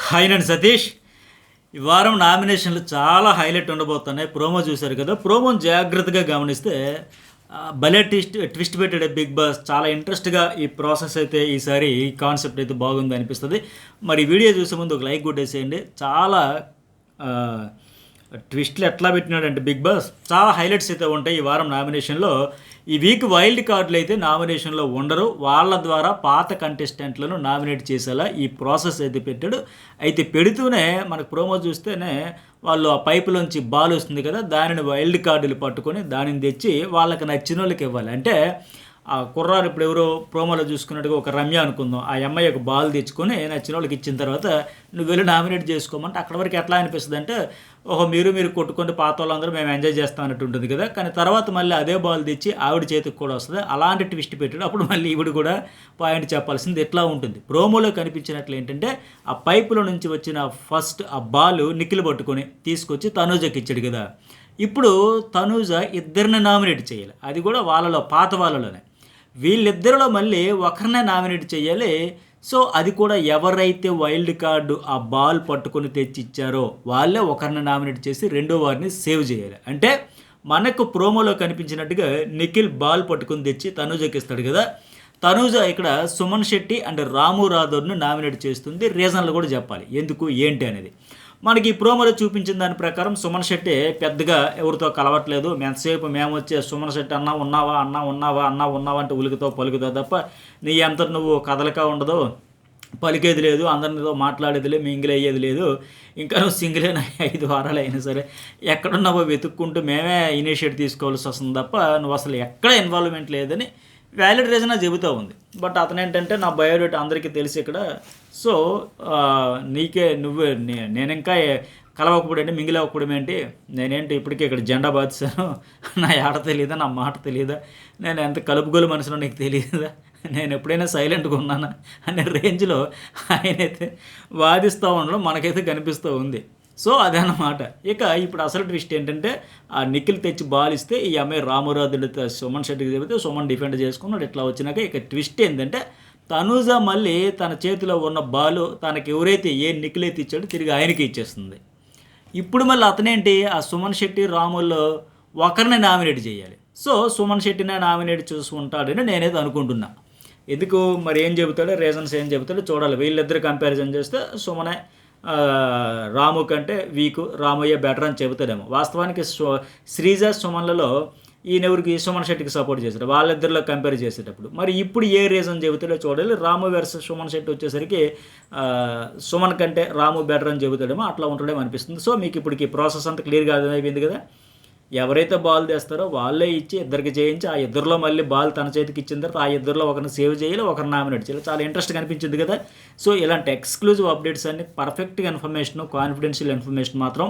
Hi నేను సతీష్. ఈ వారం నామినేషన్లు చాలా హైలైట్ ఉండబోతున్నాయి. ప్రోమో చూశారు కదా, ప్రోమోని జాగ్రత్తగా గమనిస్తే భలే ట్విస్ట్ ట్విస్ట్ పెట్టాడు బిగ్ బాస్. చాలా ఇంట్రెస్ట్గా ఈ ప్రాసెస్ అయితే ఈసారి ఈ కాన్సెప్ట్ అయితే బాగుంది అనిపిస్తుంది. మరి వీడియో చూసే ముందు ఒక లైక్ కొట్టేసేయండి. చాలా ట్విస్ట్లు ఎట్లా పెట్టినాడంటే బిగ్ బాస్ చాలా హైలైట్స్ అయితే ఉంటాయి ఈ వారం నామినేషన్లో. ఈ వీక్ వైల్డ్ కార్డులు అయితే నామినేషన్లో ఉండరు. వాళ్ళ ద్వారా పాత కంటెస్టెంట్లను నామినేట్ చేసేలా ఈ ప్రాసెస్ అయితే పెట్టాడు. అయితే పెడుతూనే మనకు ప్రోమో చూస్తేనే వాళ్ళు ఆ పైపులోంచి బాల్ వస్తుంది కదా, దానిని వైల్డ్ కార్డులు పట్టుకొని దానిని తెచ్చి వాళ్ళకి నచ్చిన వాళ్ళకి ఇవ్వాలి. అంటే ఆ కుర్రారు ఇప్పుడు ఎవరో ప్రోమోలో చూసుకున్నట్టుగా ఒక రమ్య అనుకుందాం, ఆ అమ్మాయి ఒక బాల్ తెచ్చుకొని నచ్చిన వాళ్ళకి ఇచ్చిన తర్వాత నువ్వు వెళ్ళి నామినేట్ చేసుకోమంటే అక్కడ వరకు ఎట్లా అనిపిస్తుంది అంటే, ఓహో మీరు కొట్టుకుంటే పాత వాళ్ళందరూ మేము ఎంజాయ్ చేస్తాం అన్నట్టు ఉంటుంది కదా. కానీ తర్వాత మళ్ళీ అదే బాల్ తెచ్చి ఆవిడ చేతికి కూడా వస్తుంది. అలాంటి ట్విస్ట్ పెట్టాడు. అప్పుడు మళ్ళీ ఈవిడ కూడా పాయింట్ చెప్పాల్సింది ఎట్లా ఉంటుంది. ప్రోమోలో కనిపించినట్లు ఏంటంటే ఆ పైపులో నుంచి వచ్చిన ఫస్ట్ ఆ బాల్ నిఖిల్ పట్టుకొని తీసుకొచ్చి తనూజకి ఇచ్చాడు కదా. ఇప్పుడు తనూజ ఇద్దరిని నామినేట్ చేయాలి, అది కూడా వాళ్ళలో పాత వాళ్ళలోనే. వీళ్ళిద్దరిలో మళ్ళీ ఒకరినే నామినేట్ చేయాలి. సో అది కూడా ఎవరైతే వైల్డ్ కార్డు ఆ బాల్ పట్టుకొని తెచ్చిచ్చారో వాళ్ళే ఒకరిని నామినేట్ చేసి రెండో వారిని సేవ్ చేయాలి. అంటే మనకు ప్రోమోలో కనిపించినట్టుగా నిఖిల్ బాల్ పట్టుకొని తెచ్చి తనూజకి ఇస్తాడు కదా. తనూజ ఇక్కడ సుమన్ శెట్టి అండ్ రాము రాథోడ్ను నామినేట్ చేస్తుంది. రీజన్లు కూడా చెప్పాలి ఎందుకు ఏంటి అనేది. మనకి ఈ ప్రోమోలో చూపించిన దాని ప్రకారం సుమన్ శెట్టి పెద్దగా ఎవరితో కలవట్లేదు. ఎంతసేపు మేము వచ్చే సుమన్ శెట్టి అన్నా ఉన్నావా అంటే ఉలికితో పలుకుతో తప్ప నీ ఎంత నువ్వు కదలక ఉండదు, పలికేది లేదు, అందరితో మాట్లాడేది లేదు, మింగిల్ అయ్యేది లేదు. ఇంకా నువ్వు సింగిల్ అయినా 5 వారాలు అయినా సరే ఎక్కడున్నావో వెతుక్కుంటూ మేమే ఇనిషియేట్ తీసుకోవాల్సి వస్తుంది తప్ప నువ్వు అసలు ఎక్కడ ఇన్వాల్వ్మెంట్ లేదని వ్యాలిడ్ రీజన్ చెబుతూ ఉంది. బట్ అతను ఏంటంటే నా బయోడేటా అందరికీ తెలిసి ఇక్కడ, సో నీకే నువ్వు నేను ఇంకా కలవకపోవడం మింగిల్ అవ్వకపోవడం ఏంటి, నేనేంటి ఇప్పటికీ ఇక్కడ జెండా బాధిస్తాను, నా ఆట తెలియదా, నా మాట తెలియదా, నేను ఎంత కలుపుగోలు మనుషులో నీకు తెలియదా, నేను ఎప్పుడైనా సైలెంట్గా ఉన్నానా అనే రేంజ్లో ఆయనైతే వాదిస్తూ ఉండడం మనకైతే కనిపిస్తూ ఉంది. సో అదన్నమాట. ఇక ఇప్పుడు అసలు ట్విస్ట్ ఏంటంటే ఆ నిఖిల్ తెచ్చి బాల్ ఇస్తే ఈ అమ్మాయి రామురాధుడితో సుమన్ శెట్టికి చెబితే సుమన్ డిఫెండ్ చేసుకున్నాడు. ఇట్లా వచ్చినాక ఇక ట్విస్ట్ ఏంటంటే తనూజ మళ్ళీ తన చేతిలో ఉన్న బాలు తనకి ఎవరైతే ఏ నిఖిల్ అయితే ఇచ్చాడో తిరిగి ఆయనకి ఇచ్చేస్తుంది. ఇప్పుడు మళ్ళీ అతనేంటి ఆ సుమన్ శెట్టి రాముల్లో ఒకరిని నామినేట్ చేయాలి. సో సుమన్ శెట్టినే నామినేట్ చూసుకుంటాడని నేనైతే అనుకుంటున్నా. ఎందుకు మరి ఏం చెబుతాడో, రీజన్స్ ఏం చెబుతాడో చూడాలి. వీళ్ళిద్దరు కంపారిజన్ చేస్తే సుమనే రాము కంటే వీకు, రామయ్య బెటర్ అని చెబుతాడేమో. వాస్తవానికి శ్రీజ సుమన్లలో ఈయనెవరికి సుమన్ శెట్టికి సపోర్ట్ చేశాడు వాళ్ళిద్దరిలో కంపేర్ చేసేటప్పుడు. మరి ఇప్పుడు ఏ రీజన్ చెబుతాడో చూడాలి. రాము వర్సెస్ సుమన్ శెట్టి వచ్చేసరికి సుమన్ కంటే రాము బెటర్ అని చెబుతాడేమో, అట్లా ఉంటాడేమో అనిపిస్తుంది. సో మీకు ఇప్పటికి ప్రాసెస్ అంతా క్లియర్గా అర్థమైపోయింది కదా. ఎవరైతే బాల్ తెస్తారో వాళ్ళే ఇచ్చి ఇద్దరికి చేయించి ఆ ఇద్దరిలో మళ్ళీ బాల్ తన చేతికి ఇచ్చిన తర్వాత ఆ ఇద్దరిలో ఒకరిని సేవ్ చేయాలి, ఒకరిని నామినేట్ చేయాలి. చాలా ఇంట్రెస్ట్గా అనిపించింది కదా. సో ఇలాంటి ఎక్స్క్లూజివ్ అప్డేట్స్ అన్ని పర్ఫెక్ట్గా ఇన్ఫర్మేషన్, కాన్ఫిడెన్షియల్ ఇన్ఫర్మేషన్ మాత్రం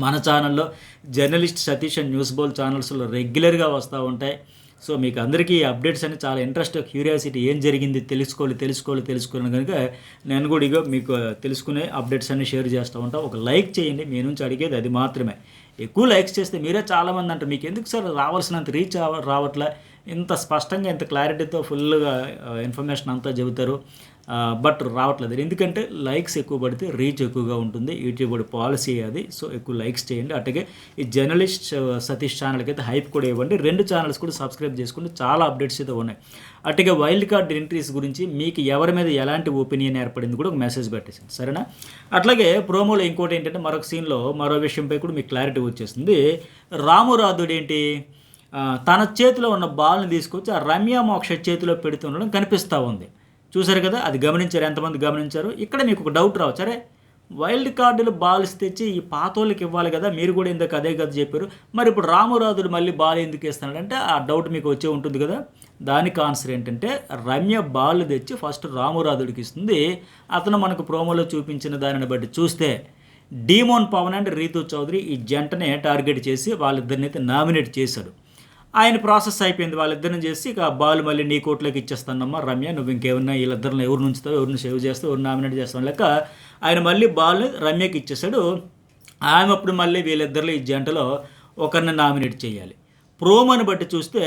మన ఛానల్లో జర్నలిస్ట్ సతీష్ అండ్ న్యూస్ బోల్ ఛానల్స్లో రెగ్యులర్గా వస్తూ ఉంటాయి. సో మీకు అందరికీ ఈ అప్డేట్స్ అన్ని చాలా ఇంట్రెస్ట్, క్యూరియాసిటీ, ఏం జరిగింది తెలుసుకోవాలి కనుక నేను కూడా ఇగో మీకు తెలుసుకునే అప్డేట్స్ అన్ని షేర్ చేస్తూ ఉంటాను. ఒక లైక్ చేయండి, మీ నుంచి అడిగేది అది మాత్రమే. ఎక్కువ లైక్స్ చేస్తే మీరే చాలామంది అంటారు మీకు ఎందుకు సార్ రావాల్సినంత రీచ్ రావట్లే, ఇంత స్పష్టంగా ఇంత క్లారిటీతో ఫుల్గా ఇన్ఫర్మేషన్ అంతా చెబుతారు, బట్ రావట్లేదు. ఎందుకంటే లైక్స్ ఎక్కువ పడితే రీచ్ ఎక్కువగా ఉంటుంది, యూట్యూబ్ పాలసీ అది. సో ఎక్కువ లైక్స్ చేయండి. అట్లాగే ఈ జర్నలిస్ట్ సతీష్ ఛానల్కి అయితే హైప్ కూడా ఇవ్వండి. 2 ఛానల్స్ కూడా సబ్స్క్రైబ్ చేసుకుంటే చాలా అప్డేట్స్ అయితే ఉన్నాయి. అట్లాగే వైల్డ్ కార్డ్ ఎంట్రీస్ గురించి మీకు ఎవరి మీద ఎలాంటి ఒపీనియన్ ఏర్పడింది కూడా ఒక మెసేజ్ పెట్టేసింది, సరేనా. అట్లాగే ప్రోమోలో ఇంకోటి ఏంటంటే మరొక సీన్లో మరో విషయంపై కూడా మీకు క్లారిటీ వచ్చేస్తుంది. రాము రాథోడ్ ఏంటి తన చేతిలో ఉన్న బాల్ని తీసుకొచ్చి ఆ రమ్య మోక్ష చేతిలో పెడుతుండడం కనిపిస్తూ ఉంది. చూసారు కదా, అది గమనించారు, ఎంతమంది గమనించారు. ఇక్కడ మీకు ఒక డౌట్ రావచ్చు, అరే వైల్డ్ కార్డులు బాల్స్ తెచ్చి ఈ పాతోళ్ళకి ఇవ్వాలి కదా, మీరు కూడా ఇందాక అదే కదా చెప్పారు, మరి ఇప్పుడు రామురాధుడు మళ్ళీ బాల్ ఎందుకు ఇస్తున్నాడంటే ఆ డౌట్ మీకు వచ్చే ఉంటుంది కదా. దానికి ఆన్సర్ ఏంటంటే రమ్య బాల్ తెచ్చి ఫస్ట్ రామురాధుడికి ఇస్తుంది. అతను మనకు ప్రోమోలో చూపించిన దానిని బట్టి చూస్తే డీమోన్ పవన్ అండ్ రీతు చౌదరి ఈ జంటనే టార్గెట్ చేసి వాళ్ళిద్దరిని అయితే నామినేట్ చేశాడు. ఆయన ప్రాసెస్ అయిపోయింది, వాళ్ళిద్దరిని చేసి ఇక బాల్ మళ్ళీ నీ కోట్లోకి ఇచ్చేస్తానమ్మా రమ్య, నువ్వు ఇంకేమన్నా వీళ్ళిద్దరిని ఎవరు నుంచుతావు, ఎవరిని సేవ్ చేస్తావు, ఎవరు నామినేట్ చేస్తావు లెక్క ఆయన మళ్ళీ బాల్ రమ్యకి ఇచ్చేసాడు. ఆమె అప్పుడు మళ్ళీ వీళ్ళిద్దరిలో ఈ జంటలో ఒకరిని నామినేట్ చేయాలి. ప్రోమోని బట్టి చూస్తే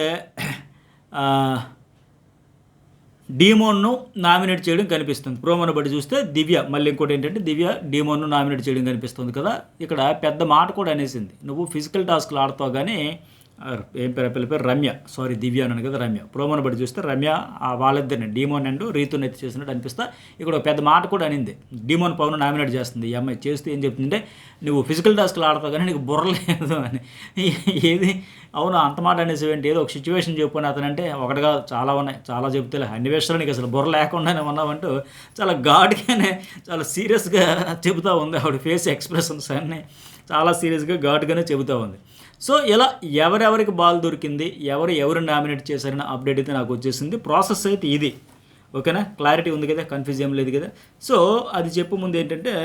డీమోన్ను నామినేట్ చేయడం కనిపిస్తుంది. ప్రోమోను బట్టి చూస్తే దివ్య, మళ్ళీ ఇంకోటి ఏంటంటే దివ్య డీమోన్ను నామినేట్ చేయడం కనిపిస్తుంది కదా. ఇక్కడ పెద్ద మాట కూడా అనేసింది, నువ్వు ఫిజికల్ టాస్క్లు ఆడతావు కానీ ఏం పేరు రమ్య, సారీ దివ్య అన్నాను కదా, రమ్య. ప్రోమోను బట్టి చూస్తే రమ్య వాళ్ళిద్దరిని డీమోన్ అండ్ రీతుని ఎత్తి చేసినట్టు అనిపిస్తా. ఇక్కడ ఒక పెద్ద మాట కూడా అనింది, డీమోన్ పవన్ నామినేట్ చేస్తుంది. ఈ అమ్మాయి చేస్తూ ఏం చెప్తుందంటే నువ్వు ఫిజికల్ టాస్క్లు ఆడతావు కానీ నీకు బుర్రలేదు అని. ఏది అవును అంత మాట అనేసి ఏంటి, ఏదో ఒక సిచ్యువేషన్ చెప్పుకొని అతనంటే ఒకటిగా చాలా ఉన్నాయి, చాలా చెప్తే అన్ని విషయాలు నీకు అసలు బుర్ర లేకుండానే ఉన్నావంటూ చాలా ఘాటుగానే చాలా సీరియస్గా చెబుతూ ఉంది. ఆవిడ ఫేస్ ఎక్స్ప్రెషన్స్ అన్నీ చాలా సీరియస్గా ఘాటుగానే చెబుతూ ఉంది. సో ఇలా ఎవరెవరికి బాల్ దొరికింది, ఎవరు నామినేట్ చేశారని అప్డేట్ అయితే నాకు వచ్చేసింది. ప్రాసెస్ అయితే ఇది, ఓకేనా? క్లారిటీ ఉంది కదా, కన్ఫ్యూజ్ ఏం లేదు కదా. సో అది చెప్పు ముందు ఏంటంటే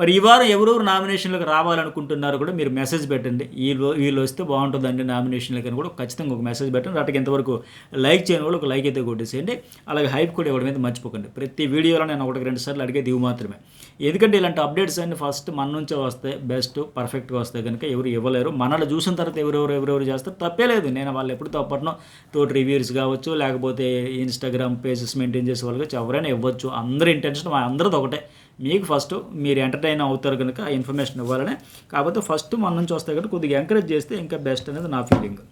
మరి ఈ వారం ఎవరెవరు నామినేషన్లకు రావాలనుకుంటున్నారో కూడా మీరు మెసేజ్ పెట్టండి. వీళ్ళు వస్తే బాగుంటుందండి నామినేషన్లకి అని కూడా ఖచ్చితంగా ఒక మెసేజ్ పెట్టండి. వాటికి ఎంతవరకు లైక్ చేయని వాళ్ళు ఒక లైక్ అయితే కొట్టేసేయండి. అలాగే హైప్ కూడా ఇవ్వడం అయితే మర్చిపోకండి. ప్రతి వీడియోలో నేను 1-2 సార్లు అడిగేది ఇవి మాత్రమే. ఎందుకంటే ఇలాంటి అప్డేట్స్ అన్ని ఫస్ట్ మన నుంచే వస్తాయి, బెస్ట్ పర్ఫెక్ట్గా వస్తాయి కనుక ఎవరు ఇవ్వలేరు. మనల్ని చూసిన తర్వాత ఎవరెవరు చేస్తారు తప్పే లేదు. నేను వాళ్ళు ఎప్పుడు తప్పట్నో తోటి రివ్యూర్స్ కావచ్చు, లేకపోతే ఇన్స్టాగ్రామ్ పేజెస్ మెయింటైన్ చేసే వాళ్ళు కావచ్చు, ఎవరైనా ఇవ్వచ్చు. అందరి ఇంటెన్షన్ అందరిది ఒకటే, మీకు ఫస్ట్ మీరు ఎంటర్టైన్ అవుతారు కనుక ఆ ఇన్ఫర్మేషన్ ఇవ్వాలని. కాకపోతే ఫస్ట్ మన నుంచి వస్తాయి కనుక కొద్దిగా ఎంకరేజ్ చేస్తే ఇంకా బెస్ట్ అనేది నా ఫీలింగ్.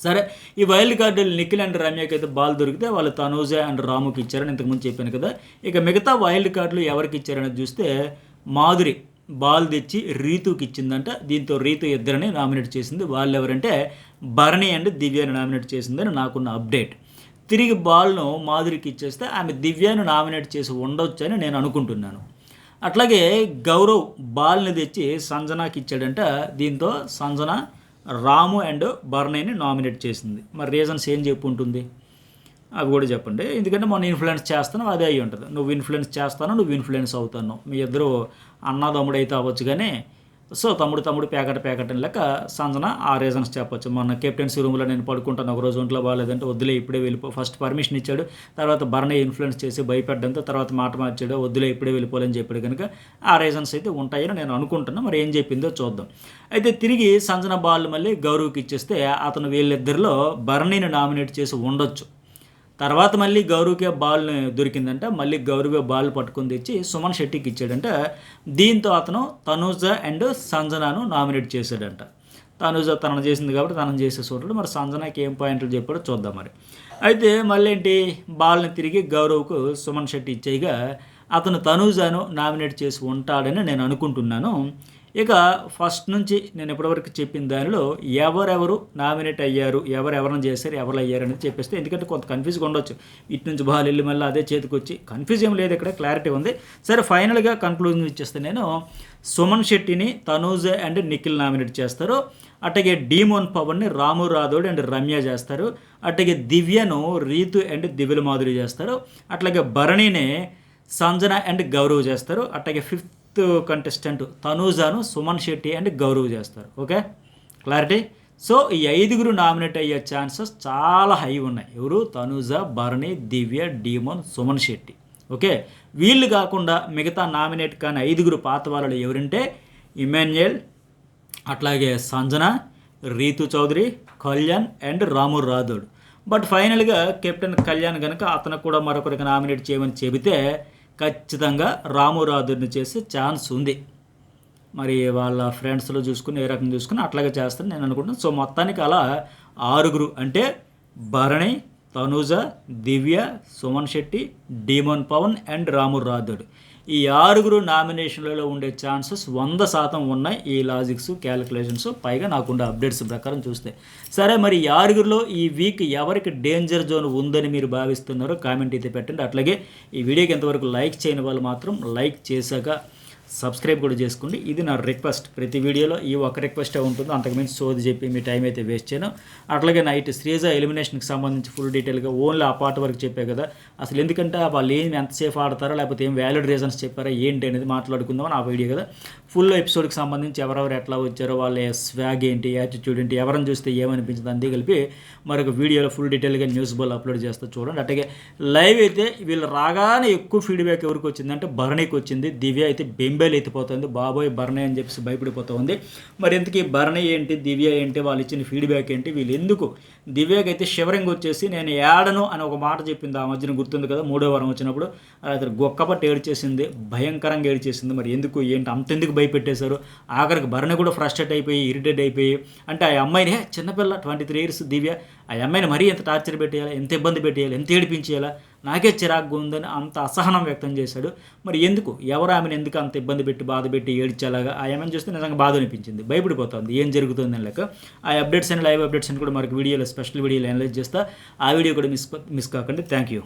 సరే, ఈ వైల్డ్ కార్డులు నిఖిల్ అండ్ రమ్యకి అయితే బాల్ దొరికితే వాళ్ళు తనూజ అండ్ రాముకి ఇచ్చారని ఇంతకుముందు చెప్పాను కదా. ఇక మిగతా వైల్డ్ కార్డులు ఎవరికి ఇచ్చారనేది చూస్తే మాధురి బాల్ తెచ్చి రీతుకి ఇచ్చిందంట. దీంతో రీతు ఇద్దరిని నామినేట్ చేసింది. వాళ్ళు ఎవరంటే భరణి అండ్ దివ్యని నామినేట్ చేసిందని నాకున్న అప్డేట్. తిరిగి బాల్ను మాధురికి ఇచ్చేస్తే ఆమె దివ్యను నామినేట్ చేసి ఉండొచ్చు అని నేను అనుకుంటున్నాను. అట్లాగే గౌరవ్ బాల్ని తెచ్చి సంజనాకి ఇచ్చాడంట. దీంతో సంజన రాము అండ్ బర్నీని నామినేట్ చేసింది. మరి రీజన్స్ ఏం చెప్పు ఉంటుంది అవి కూడా చెప్పండి. ఎందుకంటే మనం ఇన్ఫ్లుయెన్స్ చేస్తాను అదే అయ్యి ఉంటుంది. నువ్వు ఇన్ఫ్లుయెన్స్ చేస్తాను, నువ్వు ఇన్ఫ్లుయెన్స్ అవుతాను. మీ ఇద్దరు అన్నదమ్ముడు అయితే అవ్వచ్చు కానీ సో తమ్ముడు ప్యాకెట్ అని లెక్క సంజన ఆ రీజన్స్ చెప్పొచ్చు. మొన్న కెప్టెన్సీ రూమ్లో నేను పడుకుంటాను, ఒక రోజు ఒంట్లో బాగాలేదంటే వద్దులే ఇప్పుడే ఫస్ట్ పర్మిషన్ ఇచ్చాడు, తర్వాత బర్నే ఇన్ఫ్లుయెన్స్ చేసి భయపడ్డంతో తర్వాత మాట మార్చాడు, వద్దులే ఇప్పుడే వెళ్ళిపోవాలని చెప్పాడు కనుక ఆ రీజన్స్ అయితే ఉంటాయని నేను అనుకుంటున్నా. మరి ఏం చెప్పిందో చూద్దాం. అయితే తిరిగి సంజన బాల్ మళ్ళీ గౌరవ్కి ఇచ్చేస్తే అతను వీళ్ళిద్దరిలో బర్నీని నామినేట్ చేసి ఉండొచ్చు. తర్వాత మళ్ళీ గౌరవ్కే బాల్ దొరికిందంట. మళ్ళీ గౌరవే బాల్ పట్టుకొని తెచ్చి సుమన్ శెట్టికి ఇచ్చాడంట. దీంతో అతను తనూజ అండ్ సంజనాను నామినేట్ చేశాడంట. తనూజ తనను చేసింది కాబట్టి తనను చేసే చూడడు. మరి సంజనాకి ఏం పాయింట్లు చెప్పాడో చూద్దాం. మరి అయితే మళ్ళీ ఏంటి, బాల్ని తిరిగి గౌరవ్కు సుమన్ శెట్టి ఇచ్చేయగా అతను తనూజను నామినేట్ చేసి ఉంటాడని నేను అనుకుంటున్నాను. ఇక ఫస్ట్ నుంచి నేను ఇప్పటివరకు చెప్పిన దానిలో ఎవరెవరు నామినేట్ అయ్యారు, ఎవరెవరిని చేశారు, ఎవరు అయ్యారు అనేది చెప్పేస్తే, ఎందుకంటే కొంత కన్ఫ్యూజ్గా ఉండొచ్చు. ఇటు నుంచి బాల్ వెళ్ళి మళ్ళీ అదే చేతికి వచ్చి కన్ఫ్యూజ్ ఏం లేదు, ఇక్కడ క్లారిటీ ఉంది. సరే, ఫైనల్గా కన్క్లూజన్ ఇచ్చేస్తే నేను సుమన్ శెట్టిని తనూజ అండ్ నిఖిల్ నామినేట్ చేస్తారు. అట్లాగే డీమోన్ పవన్ని రాము రాథోడ్ అండ్ రమ్య చేస్తారు. అట్లాగే దివ్యను రీతు అండ్ దివ్యల మాధురి చేస్తారు. అట్లాగే భరణిని సంజన అండ్ గౌరవ్ చేస్తారు. అట్లాగే ఫిఫ్త్ కంటెస్టెంట్ తనూజాను సుమన్ శెట్టి అండ్ గౌరవ్ చేస్తారు. Okay, clarity. సో ఈ 5గురు నామినేట్ అయ్యే ఛాన్సెస్ చాలా హై ఉన్నాయి. ఎవరు? తనూజ, భరణి, దివ్య, డీమోన్, సుమన్ శెట్టి. ఓకే, వీళ్ళు కాకుండా మిగతా నామినేట్ కానీ 5గురు పాత వాళ్ళు ఎవరంటే ఇమాన్యుయల్, అట్లాగే సంజన, రీతు చౌదరి, కళ్యాణ్ అండ్ రాము రాథోడ్. బట్ ఫైనల్గా కెప్టెన్ కళ్యాణ్ కనుక అతను కూడా మరొకరికి నామినేట్ చేయమని చెబితే ఖచ్చితంగా రాము రాథోడ్ని చేసే ఛాన్స్ ఉంది. మరి వాళ్ళ ఫ్రెండ్స్లో చూసుకుని ఏ రకంగా చూసుకుని అట్లాగే చేస్తారని నేను అనుకుంటున్నాను. సో మొత్తానికి అలా 6గురు అంటే భరణి, తనూజ, దివ్య, సుమన్ శెట్టి, డీమోన్ పవన్ అండ్ రాము రాథోడ్. ఈ 6గురు నామినేషన్లలో ఉండే ఛాన్సెస్ 100% ఉన్నాయి. ఈ లాజిక్స్, క్యాలిక్యులేషన్స్ పైగా నాకుండే అప్డేట్స్ ప్రకారం చూస్తే. సరే, మరి ఈ 6గురిలో ఈ వీక్ ఎవరికి డేంజర్ జోన్ ఉందని మీరు భావిస్తున్నారో కామెంట్ అయితే పెట్టండి. అట్లాగే ఈ వీడియోకి ఎంతవరకు లైక్ చేయని వాళ్ళు మాత్రం లైక్ చేశాక సబ్స్క్రైబ్ కూడా చేసుకోండి. ఇది నా రిక్వెస్ట్. ప్రతి వీడియోలో ఈ ఒక రిక్వెస్టే ఉంటుంది, అంతకుమించి సోది చెప్పి మీ టైం అయితే వేస్ట్ చేయను. అట్లాగే నైట్ శ్రీజ ఎలిమినేషన్కి సంబంధించి ఫుల్ డీటెయిల్గా ఓన్లీ ఆ పార్ట్ వరకు చెప్పే కదా. అసలు ఎందుకంటే వాళ్ళు ఏం ఎంతసేపు ఆడతారో లేకపోతే ఏం వ్యాలిడ్ రీజన్స్ చెప్పారా ఏంటి అనేది మాట్లాడుకుందామని ఆ వీడియో కదా. ఫుల్ ఎపిసోడ్కి సంబంధించి ఎవరెవరు ఎట్లా వచ్చారో, వాళ్ళ స్వాగ్ ఏంటి, యాటిట్యూడ్ ఏంటి, ఎవరిని చూస్తే ఏమనిపించింది అంతే కలిపి మరొక వీడియోలో ఫుల్ డీటెయిల్గా న్యూస్ బాల్ అప్లోడ్ చేస్తూ చూడండి. అట్లాగే లైవ్ అయితే వీళ్ళు రాగానే ఎక్కువ ఫీడ్బ్యాక్ ఎవరికి వచ్చిందంటే భరణికి వచ్చింది. దివ్య అయితే బెంబేలు ఎత్తిపోతుంది, బాబోయ్ భరణి అని చెప్పేసి భయపడిపోతూ ఉంది. మరి ఎందుకు భరణి ఏంటి, దివ్య ఏంటి, వాళ్ళు ఇచ్చిన ఫీడ్బ్యాక్ ఏంటి, వీళ్ళు ఎందుకు దివ్యకి అయితే షివరింగ్ వచ్చేసి నేను ఏడను అని ఒక మాట చెప్పింది ఆ మధ్యన, గుర్తుంది కదా, 3వ వారం వచ్చినప్పుడు. అది గొక్కపట్టి ఏడ్చేసింది, భయంకరంగా ఏడ్చేసింది. మరి ఎందుకు ఏంటి అంతెందుకు భయపెట్టేశారు? ఆఖరికి భరణి కూడా ఫ్రస్ట్రేట్ అయిపోయి ఇరిటేట్ అయిపోయి, అంటే ఆ అమ్మాయిని చిన్నపిల్ల 23 ఇయర్స్ దివ్య, ఆ అమ్మాయిని మరీ ఎంత టార్చర్ పెట్టేయాలి, ఎంత ఇబ్బంది పెట్టేయాలి, ఎంత ఏడిపించేయాలా, నాకే చిరాకుగా ఉందని అంత అసహనం వ్యక్తం చేశాడు. మరి ఎందుకు, ఎవరు ఆమెను ఎందుకు అంత ఇబ్బంది పెట్టి బాధ పెట్టి ఏడ్చేలాగా? ఆ ఆమెను చూస్తే నిజంగా బాధ అనిపించింది, భయపడిపోతుంది ఏం జరుగుతుందని లెక్క. ఆ అప్డేట్స్ అని, లైవ్ అప్డేట్స్ అని కూడా మనకి వీడియోలో, స్పెషల్ వీడియోలో అనలైజ్ చేస్తా. ఆ వీడియో కూడా మిస్ కాకండి. Thank you.